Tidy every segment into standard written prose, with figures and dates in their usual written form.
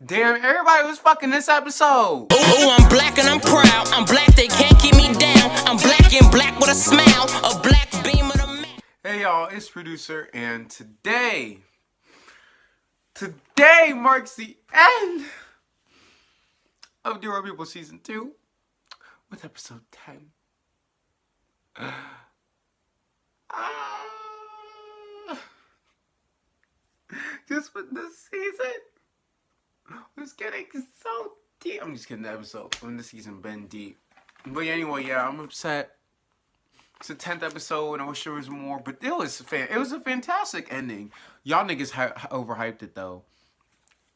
Damn, everybody was fucking this episode. Ooh, I'm black and I'm proud. I'm black, they can't keep me down. I'm black and black with a smile. A black beam of the man. Hey y'all, it's producer, and today marks the end of Dear White People Season 2 with episode 10. Just with this season was getting so deep. I'm just kidding, the episode when the season been deep. But anyway, yeah, I'm upset. It's the 10th episode, and I wish there was more, but it was a fantastic ending. Y'all niggas overhyped it though.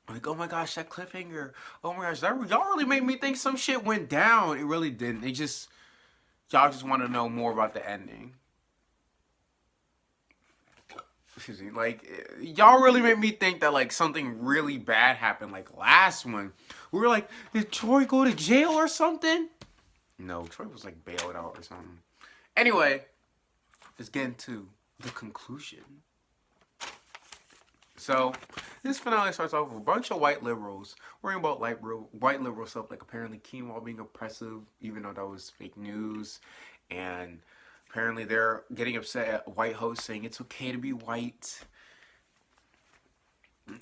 Like, oh my gosh, that cliffhanger. Oh my gosh, y'all really made me think some shit went down. It really didn't. Y'all just want to know more about the ending. Excuse me. Like, y'all really made me think that like something really bad happened. Like last one, we were like, did Troy go to jail or something? No, Troy was like bailed out or something. Anyway, let's get into the conclusion. So, this finale starts off with a bunch of white liberals worrying about white liberal stuff, like apparently quinoa being oppressive, even though that was fake news. And apparently they're getting upset at white hosts saying it's okay to be white.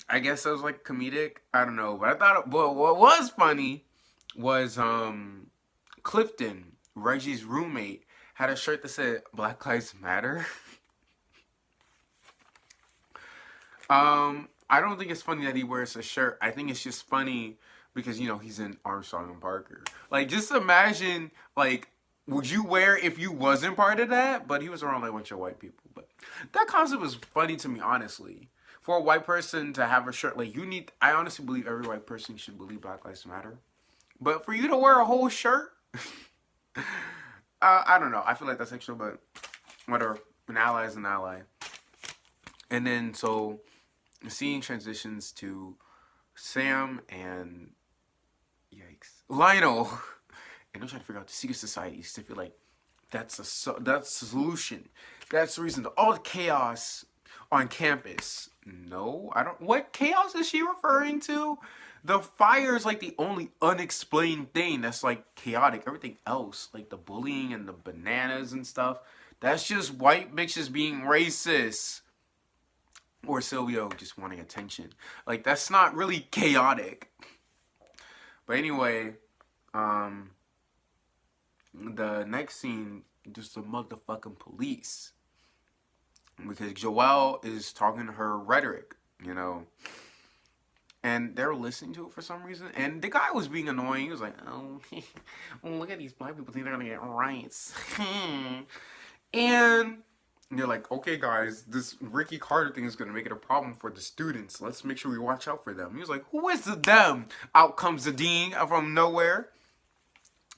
I guess that was like comedic. I don't know. But I thought what was funny was Clifton, Reggie's roommate, had a shirt that said Black Lives Matter. I don't think it's funny that he wears a shirt. I think it's just funny because, you know, he's in Armstrong and Parker. Like, just imagine, like, would you wear if you wasn't part of that? But he was around like a bunch of white people. But that concept was funny to me, honestly. For a white person to have a shirt, like, I honestly believe every white person should believe Black Lives Matter. But for you to wear a whole shirt, I don't know. I feel like that's extra, but whatever. An ally is an ally. And then, so the scene transitions to Sam and, yikes, Lionel. And they're trying to figure out the secret societies. They feel like that's the solution. That's the reason to all the chaos on campus. No, I don't. What chaos is she referring to? The fire is like the only unexplained thing that's like chaotic. Everything else, like the bullying and the bananas and stuff, that's just white bitches being racist. Or Silvio just wanting attention. Like, that's not really chaotic. But anyway, the next scene, just the motherfucking police. Because Joelle is talking to her rhetoric, you know. And they're listening to it for some reason. And the guy was being annoying. He was like, oh, look at these black people think they're gonna get rights. And they're like, okay, guys, this Ricky Carter thing is going to make it a problem for the students. Let's make sure we watch out for them. He was like, who is the them? Out comes the dean from nowhere.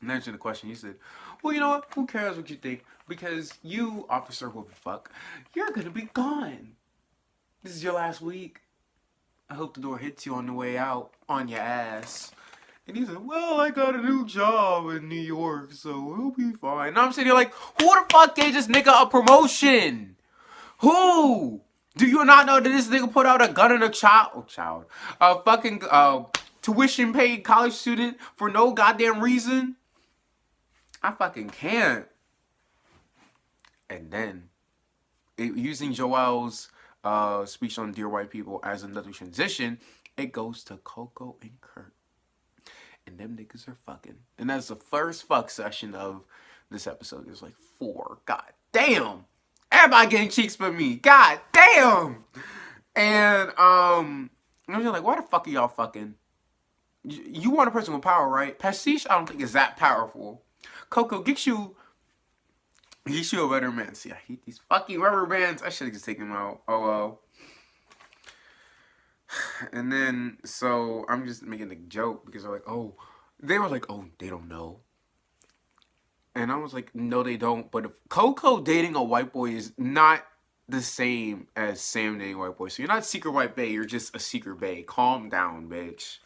And answering the question, he said, well, you know what? Who cares what you think? Because you, Officer Whoopie you're going to be gone. This is your last week. I hope the door hits you on the way out on your ass. And he said, well, I got a new job in New York, so we'll be fine. And I'm sitting here like, who the fuck gave this nigga a promotion? Who? Do you not know that this nigga put out a gun in a a fucking tuition paid college student for no goddamn reason? I fucking can't. And then, using Joelle's speech on Dear White People as another transition, it goes to Coco and Kurt. And them niggas are fucking. And that's the first fuck session of this episode. There's like 4. God damn. Everybody getting cheeks but me. God damn. And I'm just like, why the fuck are y'all fucking? You want a person with power, right? Pastiche, I don't think is that powerful. Coco, get you a rubber band. See, I hate these fucking rubber bands. I should have just taken them out. Oh well. And then, so, I'm just making a joke because they were like, oh, they don't know. And I was like, no, they don't. But if Coco dating a white boy is not the same as Sam dating a white boy. So you're not secret white bae, you're just a secret bae. Calm down, bitch.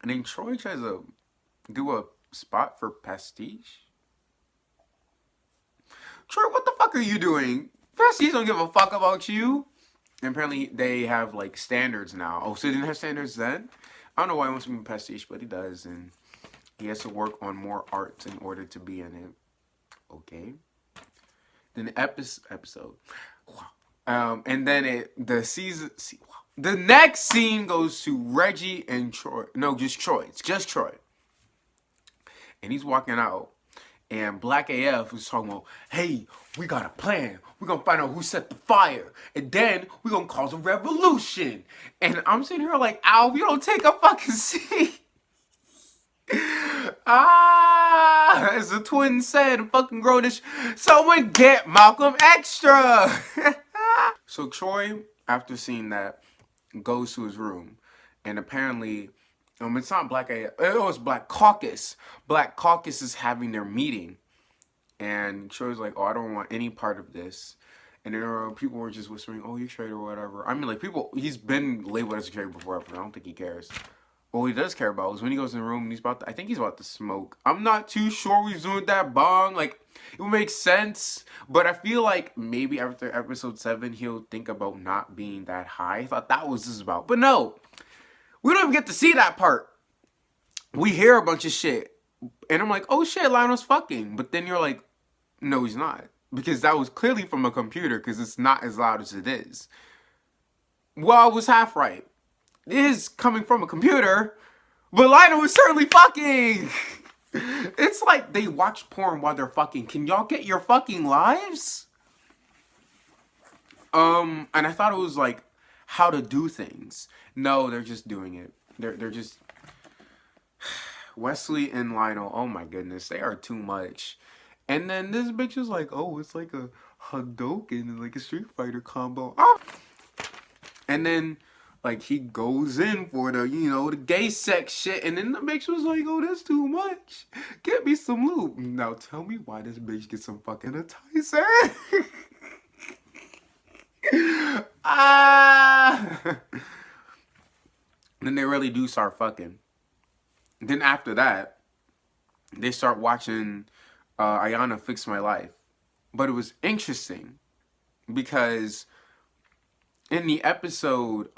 And then Troy tries to do a spot for Pastiche. Troy, what the fuck are you doing? Pastiche don't give a fuck about you. And apparently they have like standards now. Oh, so they didn't have standards then? I don't know why he wants to be pastiche, but he does, and he has to work on more arts in order to be in it. Okay. Then the episode. And then the next scene goes to Reggie and Troy. No, just Troy. It's just Troy. And he's walking out. And Black AF was talking about, hey, we got a plan. We're going to find out who set the fire. And then we're going to cause a revolution. And I'm sitting here like, Al, you don't take a fucking seat. As the twin said, fucking grownish, someone get Malcolm Extra. So Troy, after seeing that, goes to his room. And apparently, it's not Black AF, it was Black Caucus. Black Caucus is having their meeting. And Troy's like, oh, I don't want any part of this. And then people were just whispering, oh, you're a traitor or whatever. I mean, like, he's been labeled as a traitor before, but I don't think he cares. What he does care about is when he goes in the room and I think he's about to smoke. I'm not too sure what he's doing with that bong. Like, it would make sense. But I feel like maybe after episode 7, he'll think about not being that high. I thought that was what this is about. But no. We don't even get to see that part. We hear a bunch of shit. And I'm like, oh shit, Lionel's fucking. But then you're like, no, he's not. Because that was clearly from a computer, because it's not as loud as it is. Well, I was half right. It is coming from a computer, but Lionel was certainly fucking. It's like they watch porn while they're fucking. Can y'all get your fucking lives? And I thought it was like how to do things. No, they're just doing it. They're just Wesley and Lionel. Oh my goodness, they are too much. And then this bitch was like, oh, it's like a Hadouken, like a Street Fighter combo. Oh. And then like he goes in for the, the gay sex shit, and then the bitch was like, oh, that's too much. Get me some lube. Now tell me why this bitch gets some fucking enticer. Then they really do start fucking. Then after that, they start watching Ayana Fix My Life. But it was interesting because in the episode,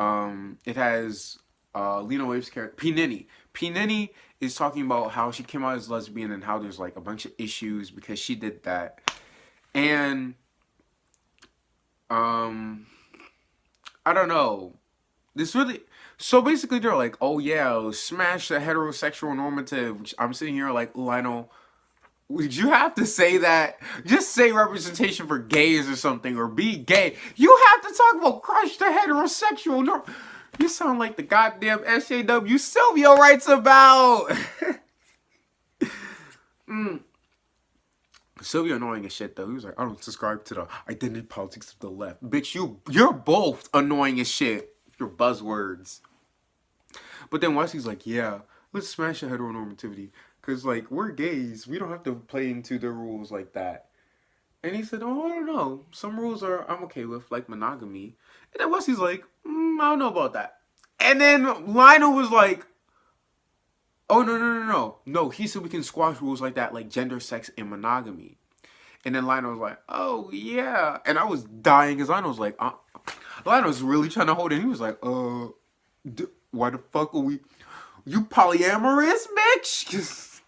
it has Lena Waithe's character, P. Nini. P. Nini is talking about how she came out as lesbian and how there's like a bunch of issues because she did that. And I don't know. This really... So basically they're like, oh yeah, smash the heterosexual normative. I'm sitting here like, Lionel, would you have to say that? Just say representation for gays or something, or be gay. You have to talk about crush the heterosexual norm. You sound like the goddamn SJW Silvio writes about. Silvio annoying as shit though. He was like, I don't subscribe to the identity politics of the left. Bitch, you're both annoying as shit. Your buzzwords. But then Wesley's like, yeah, let's smash the heteronormativity. Because, like, we're gays. We don't have to play into the rules like that. And he said, oh, I don't know. Some rules I'm okay with, like monogamy. And then Wesley's like, I don't know about that. And then Lionel was like, oh, no. No, he said we can squash rules like that, like gender, sex, and monogamy. And then Lionel was like, oh, yeah. And I was dying because Lionel was like, Lionel was really trying to hold it. He was like, why the fuck are we... You polyamorous, bitch?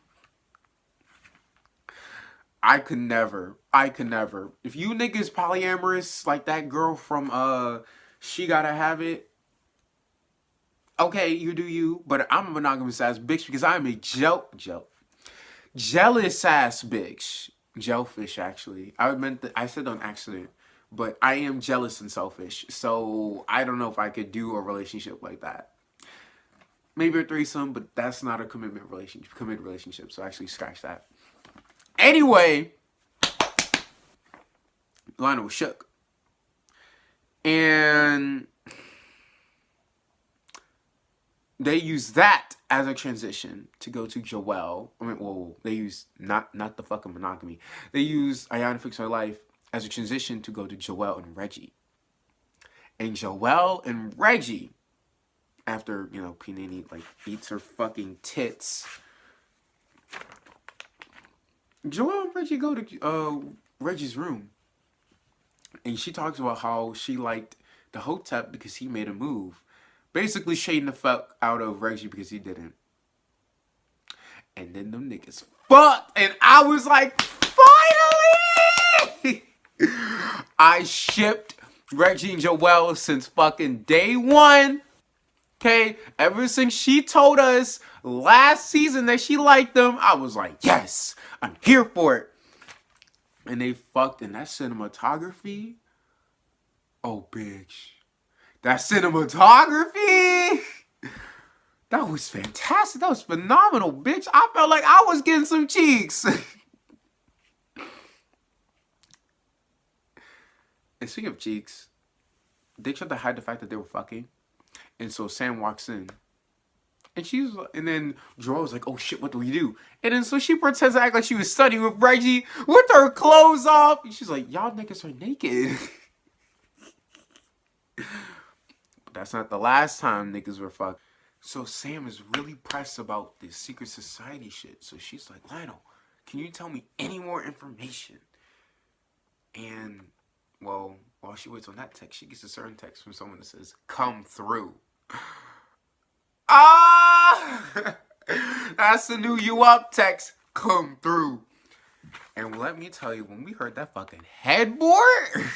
I could never. If you niggas polyamorous like that girl from She Gotta Have It, okay, you do you. But I'm a monogamous ass bitch because I'm a jealous ass bitch. Jelfish, actually. I said on accident. But I am jealous and selfish. So I don't know if I could do a relationship like that. Maybe a threesome, but that's not a committed relationship. So actually scratch that. Anyway, Lionel was shook. And they use that as a transition to go to Joel. They use not the fucking monogamy. They use Ayana Fix My Life as a transition to go to Joel and Reggie. And Joel and Reggie, after, P. Nini, like, eats her fucking tits, Joel and Reggie go to Reggie's room. And she talks about how she liked the Hotep because he made a move. Basically shading the fuck out of Reggie because he didn't. And then them niggas fucked. And I was like, finally! I shipped Reggie and Joelle since fucking day one. Okay? Ever since she told us last season that she liked them, I was like, yes, I'm here for it. And they fucked in that cinematography. Oh, bitch. That cinematography. That was fantastic. That was phenomenal, bitch. I felt like I was getting some cheeks. And speaking of cheeks, they tried to hide the fact that they were fucking. And so Sam walks in. And then Joelle was like, oh shit, what do we do? And then so she pretends to act like she was studying with Reggie with her clothes off. And she's like, y'all niggas are naked. But that's not the last time niggas were fucked. So Sam is really pressed about this secret society shit. So she's like, Lionel, can you tell me any more information? And, well, while she waits on that text, she gets a certain text from someone that says, come through. Ah! That's the new you up text. Come through. And let me tell you, when we heard that fucking headboard...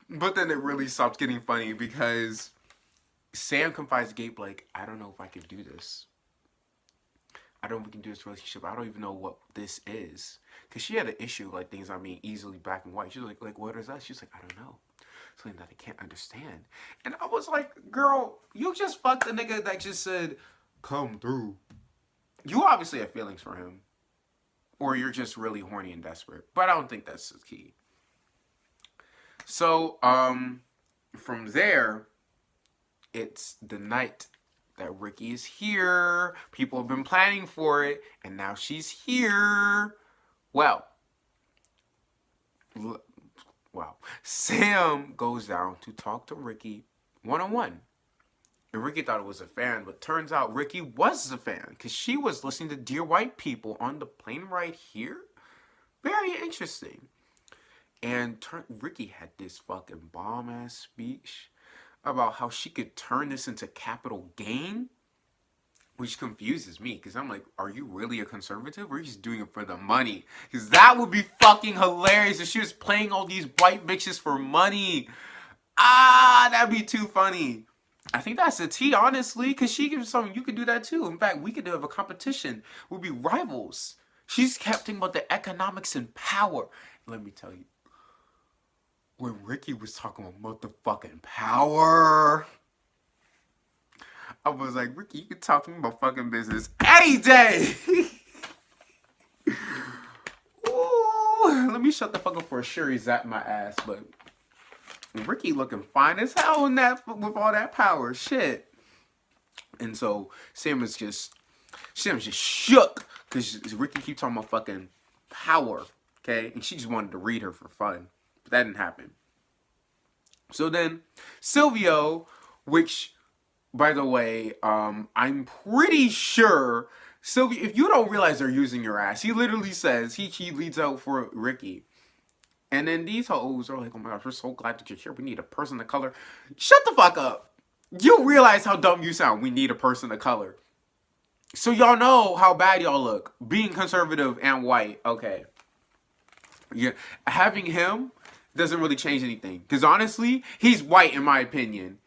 But then it really stopped getting funny because Sam confides to Gabe, like, I don't know if I can do this. I don't know if we can do this relationship. I don't even know what this is. Because she had an issue, like, things not being easily black and white. She was like, what is that? She's like, I don't know. Something that I can't understand. And I was like, girl, you just fucked the nigga that just said, come through. You obviously have feelings for him. Or you're just really horny and desperate. But I don't think that's the key. So, from there, it's the night that Ricky is here. People have been planning for it, and now she's here. Well, Sam goes down to talk to Ricky one-on-one. And Ricky thought it was a fan, but turns out Ricky was a fan, because she was listening to Dear White People on the plane right here. Very interesting. And Ricky had this fucking bomb-ass speech about how she could turn this into capital gain, which confuses me, because I'm like, are you really a conservative, or are you just doing it for the money? Because that would be fucking hilarious if she was playing all these white bitches for money. Ah, that'd be too funny. I think that's a T, honestly, because she gives something, you could do that too. In fact, we could have a competition. We'll be rivals. She's kept thinking about the economics and power. Let me tell you. When Ricky was talking about motherfucking power, I was like, Ricky, you can talk to me about fucking business any day. Ooh, let me shut the fuck up for sure. He's at my ass, but Ricky looking fine as hell in that with all that power, shit. And so Sam's just shook because Ricky keep talking about fucking power, okay? And she just wanted to read her for fun. But that didn't happen. So then, Silvio, which, by the way, I'm pretty sure, Silvio, if you don't realize they're using your ass, he literally says, he leads out for Ricky. And then these hoes are like, oh my gosh, we're so glad that you're here. We need a person of color. Shut the fuck up. You realize how dumb you sound. We need a person of color. So y'all know how bad y'all look. Being conservative and white. Okay. Yeah, having him doesn't really change anything. Because honestly, he's white in my opinion.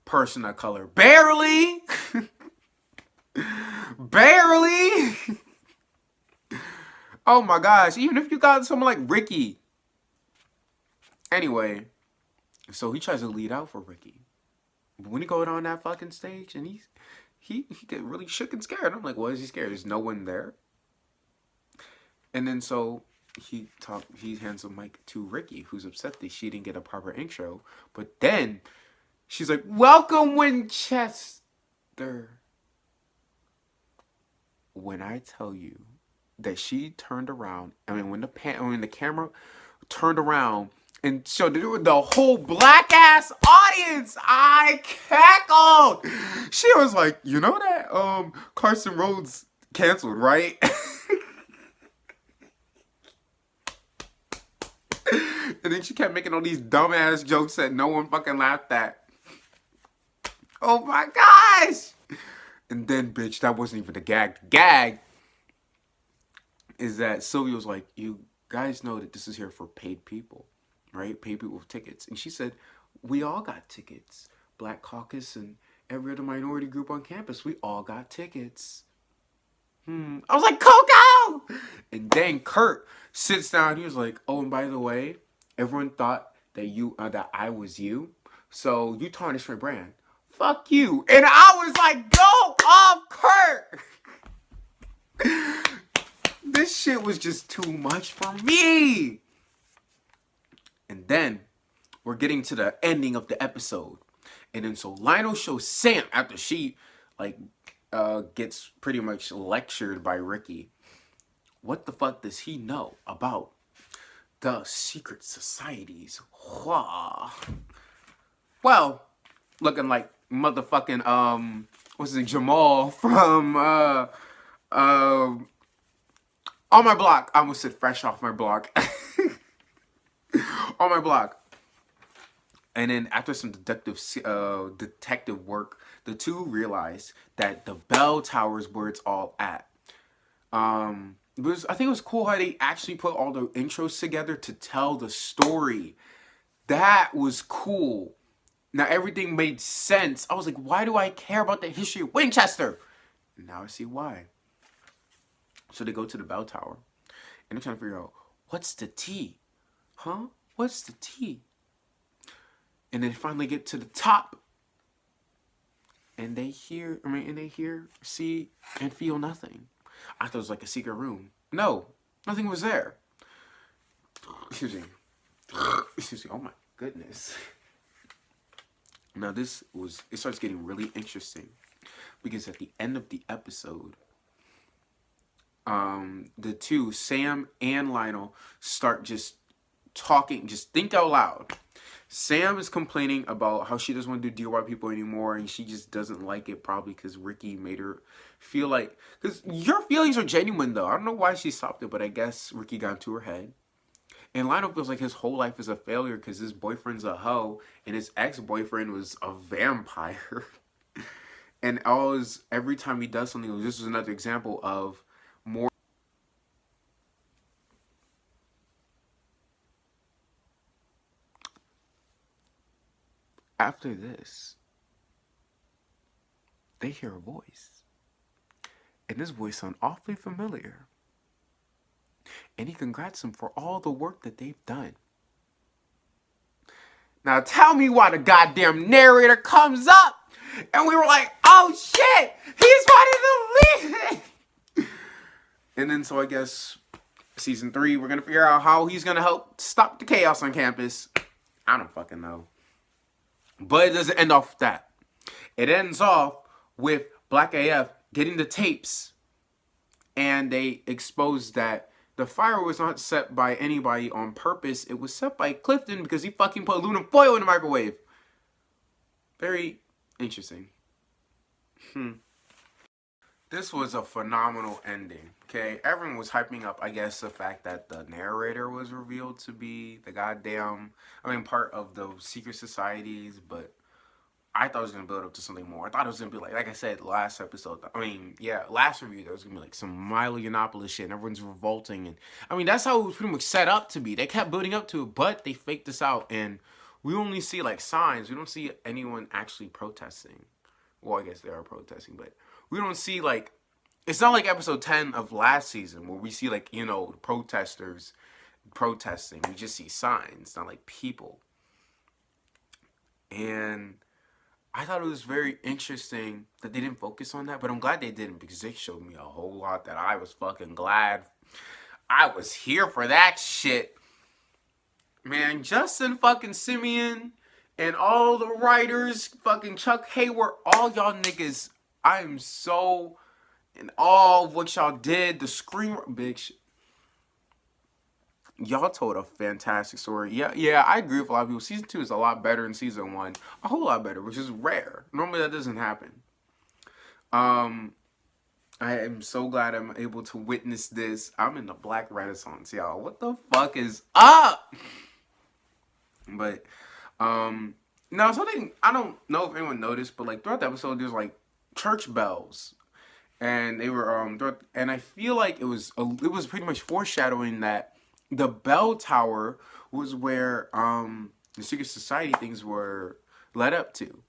Person of color. Barely. Barely. Oh my gosh. Even if you got someone like Ricky. Anyway. So he tries to lead out for Ricky. But when he goes on that fucking stage and he get really shook and scared. I'm like, what is he scared? There's no one there. And then so he hands the mic to Ricky, who's upset that she didn't get a proper intro. But then she's like, welcome, Winchester. When I tell you that she turned around, I mean, when the camera turned around and showed the whole black ass audience, I cackled. She was like, you know that Carson Rhodes canceled, right? And then she kept making all these dumbass jokes that no one fucking laughed at. Oh my gosh! And then, bitch, that wasn't even the gag. The gag is that Sylvia was like, you guys know that this is here for paid people, right? Paid people with tickets. And she said, we all got tickets. Black Caucus and every other minority group on campus, we all got tickets. I was like, Coco! And then Kurt sits down. He was like, oh, and by the way, everyone thought that that I was you. So you tarnished my brand. Fuck you. And I was like, go off, Kurt! This shit was just too much for me. And then we're getting to the ending of the episode. And then so Lionel shows Sam after she gets pretty much lectured by Ricky. What the fuck does he know about the secret societies? Well, looking like motherfucking what's it, Jamal from On My Block. I almost said Fresh Off My Block. On My Block. And then after some detective work, the two realized that the bell tower is where it's all at. I think it was cool how they actually put all the intros together to tell the story. That was cool. Now everything made sense. I was like, why do I care about the history of Winchester? And now I see why. So they go to the bell tower. And they're trying to figure out, what's the T? Huh? What's the T? And then finally get to the top. And they hear, see, and feel nothing. I thought it was like a secret room. No, nothing was there. Excuse me. Excuse me. Oh my goodness. Now it starts getting really interesting. Because at the end of the episode, the two, Sam and Lionel, start just talking, just think out loud. Sam is complaining about how she doesn't want to do Dear White People anymore, and she just doesn't like it, probably because Ricky made her feel like... Because your feelings are genuine, though. I don't know why she stopped it, but I guess Ricky got into her head. And Lionel feels like his whole life is a failure because his boyfriend's a hoe, and his ex-boyfriend was a vampire. And every time he does something, this is another example of more... After this, they hear a voice. And this voice sounds awfully familiar. And he congrats them for all the work that they've done. Now tell me why the goddamn narrator comes up and we were like, oh shit, he's one of the lead. And then so I guess season 3, we're going to figure out how he's going to help stop the chaos on campus. I don't fucking know. But it doesn't end off with that. It ends off with Black AF getting the tapes. And they exposed that the fire was not set by anybody on purpose. It was set by Clifton because he fucking put aluminum foil in the microwave. Very interesting. This was a phenomenal ending. Okay, everyone was hyping up, I guess, the fact that the narrator was revealed to be the part of the secret societies, but I thought it was going to build up to something more. I thought it was going to be like I said, last episode, last review, there was going to be like some Milo Yiannopoulos shit, and everyone's revolting, and that's how it was pretty much set up to be. They kept building up to it, but they faked this out, and we only see like signs. We don't see anyone actually protesting. Well, I guess they are protesting, but we don't see like... It's not like episode 10 of last season where we see like, protesters protesting. We just see signs, not like people. And I thought it was very interesting that they didn't focus on that, but I'm glad they didn't because they showed me a whole lot that I was fucking glad I was here for that shit. Man, Justin fucking Simeon and all the writers, fucking Chuck Hayward, all y'all niggas, I am so... And all of what y'all did, the screen, big shit. Y'all told a fantastic story. Yeah, I agree with a lot of people. Season 2 is a lot better than season 1. A whole lot better, which is rare. Normally that doesn't happen. I am so glad I'm able to witness this. I'm in the Black Renaissance, y'all. What the fuck is up? But no, something I don't know if anyone noticed, but like throughout the episode, there's like church bells, and they were and I feel like it was pretty much foreshadowing that the bell tower was where the secret society things were led up to.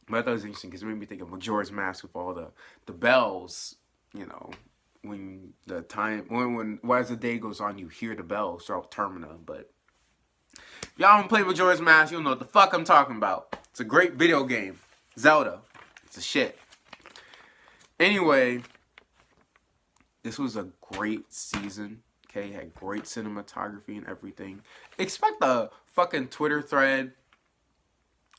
But I thought it was interesting because it made me think of Majora's Mask with all the bells, you know, when the time when as the day goes on, you hear the bells throughout Termina. But if y'all don't play Majora's Mask, you'll know what the fuck I'm talking about. It's a great video game. Zelda. It's a shit. Anyway, this was a great season. Okay, had great cinematography and everything. Expect a fucking Twitter thread,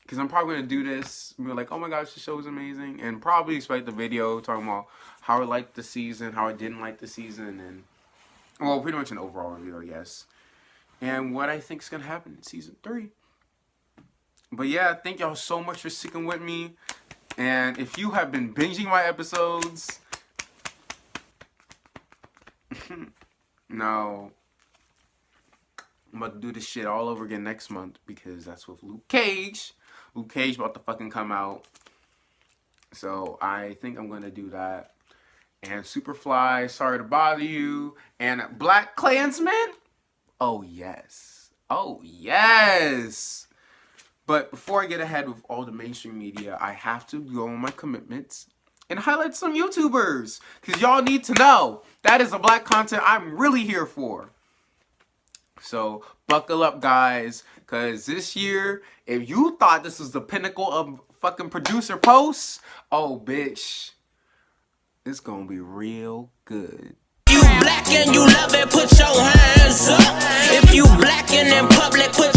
because I'm probably going to do this. Be like, oh my gosh, the show is amazing. And probably expect the video talking about how I liked the season, how I didn't like the season, and, well, pretty much an overall review, I guess. And what I think is going to happen in season 3. But yeah, thank y'all so much for sticking with me. And if you have been binging my episodes, no, I'm about to do this shit all over again next month, because that's with Luke Cage. Luke Cage about to fucking come out. So I think I'm going to do that. And Superfly, Sorry to Bother You. And Black Klansman? Oh, yes. Oh, yes. But before I get ahead with all the mainstream media, I have to go on my commitments and highlight some YouTubers. Because y'all need to know that is the black content I'm really here for. So buckle up, guys, because this year, if you thought this was the pinnacle of fucking producer posts, oh, bitch, it's gonna be real good. You black and you love it, put your hands up. If you black and in public, put